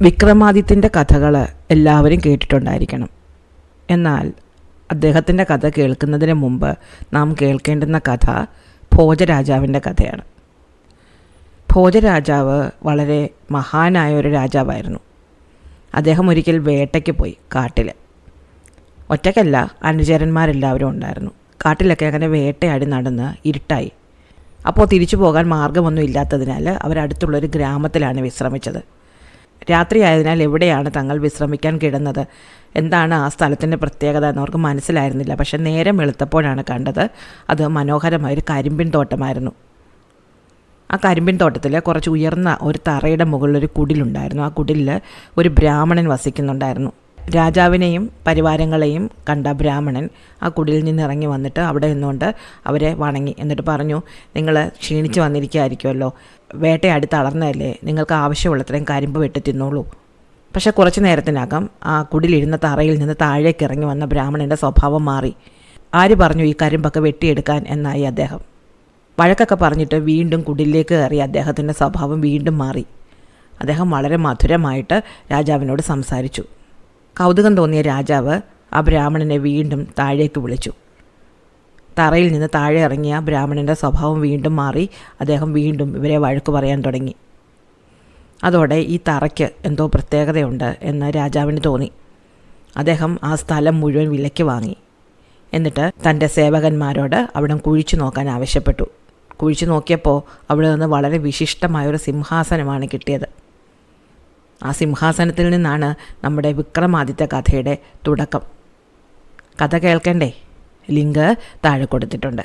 വിക്രമാദിത്യൻ്റെ കഥകൾ എല്ലാവരും കേട്ടിട്ടുണ്ടായിരിക്കണം. എന്നാൽ അദ്ദേഹത്തിൻ്റെ കഥ കേൾക്കുന്നതിന് മുമ്പ് നാം കേൾക്കേണ്ടുന്ന കഥ ഭോജരാജാവിൻ്റെ കഥയാണ്. ഭോജരാജാവ് വളരെ മഹാനായ ഒരു രാജാവായിരുന്നു. അദ്ദേഹം ഒരിക്കൽ വേട്ടയ്ക്ക് പോയി കാട്ടിൽ. ഒറ്റയ്ക്കല്ല, അനുചരന്മാരെല്ലാവരും ഉണ്ടായിരുന്നു. കാട്ടിലൊക്കെ അങ്ങനെ വേട്ടയാടി നടന്ന് ഇരുട്ടായി. അപ്പോൾ തിരിച്ചു പോകാൻ മാർഗമൊന്നും ഇല്ലാത്തതിനാൽ അവരടുത്തുള്ളൊരു ഗ്രാമത്തിലാണ് വിശ്രമിച്ചത്. രാത്രിയായതിനാൽ എവിടെയാണ് തങ്ങൾ വിശ്രമിക്കാൻ കിടന്നത്, എന്താണ് ആ സ്ഥലത്തിൻ്റെ പ്രത്യേകത എന്നവർക്ക് മനസ്സിലായിരുന്നില്ല. പക്ഷെ നേരം വെളുത്തപ്പോഴാണ് കണ്ടത് അത് മനോഹരമായൊരു കരിമ്പിൻ തോട്ടമായിരുന്നു. ആ കരിമ്പിൻ തോട്ടത്തിൽ കുറച്ച് ഉയർന്ന ഒരു തറയുടെ മുകളിലൊരു കുടിലുണ്ടായിരുന്നു. ആ കുടിലിൽ ഒരു ബ്രാഹ്മണൻ വസിക്കുന്നുണ്ടായിരുന്നു. രാജാവിനെയും പരിവാരങ്ങളെയും കണ്ട ബ്രാഹ്മണൻ ആ കുടിലിൽ നിന്ന് ഇറങ്ങി വന്നിട്ട് അവിടെ നിന്നുകൊണ്ട് അവരെ വണങ്ങി. എന്നിട്ട് പറഞ്ഞു, നിങ്ങൾ ക്ഷീണിച്ച് വന്നിരിക്കുകയായിരിക്കുമല്ലോ, വേട്ടയാടി തളർന്നതല്ലേ, നിങ്ങൾക്ക് ആവശ്യമുള്ളത്രയും കരിമ്പ് വെട്ടി തിന്നോളൂ. പക്ഷേ കുറച്ച് നേരത്തിനകം ആ കുടിലിരുന്ന തറയിൽ നിന്ന് താഴേക്ക് ഇറങ്ങി വന്ന ബ്രാഹ്മണൻ്റെ സ്വഭാവം മാറി. ആര് പറഞ്ഞു ഈ കരിമ്പൊക്കെ വെട്ടിയെടുക്കാൻ എന്നായി അദ്ദേഹം. വഴക്കൊക്കെ പറഞ്ഞിട്ട് വീണ്ടും കുടിലേക്ക് കയറി അദ്ദേഹത്തിൻ്റെ സ്വഭാവം വീണ്ടും മാറി. അദ്ദേഹം വളരെ മധുരമായിട്ട് രാജാവിനോട് സംസാരിച്ചു. കൗതുകം തോന്നിയ രാജാവ് ആ ബ്രാഹ്മണനെ വീണ്ടും താഴേക്ക് വിളിച്ചു. തറയിൽ നിന്ന് താഴെ ഇറങ്ങിയ ബ്രാഹ്മണൻ്റെ സ്വഭാവം വീണ്ടും മാറി. അദ്ദേഹം വീണ്ടും ഇവരെ വഴക്ക് പറയാൻ തുടങ്ങി. അതോടെ ഈ തറയ്ക്ക് എന്തോ പ്രത്യേകതയുണ്ട് എന്ന് രാജാവിന് തോന്നി. അദ്ദേഹം ആ സ്ഥലം മുഴുവൻ വിലയ്ക്ക് വാങ്ങി. എന്നിട്ട് തൻ്റെ സേവകന്മാരോട് അവിടെ കുഴിച്ചു നോക്കാൻ ആവശ്യപ്പെട്ടു. കുഴിച്ചു നോക്കിയപ്പോൾ അവിടെ നിന്ന് വളരെ വിശിഷ്ടമായൊരു സിംഹാസനമാണ് കിട്ടിയത്. ആ സിംഹാസനത്തിൽ നിന്നാണ് നമ്മുടെ വിക്രമാദിത്യ കഥയുടെ തുടക്കം. കഥ കേൾക്കണ്ടേ? ലിങ്ക് താഴെ കൊടുത്തിട്ടുണ്ട്.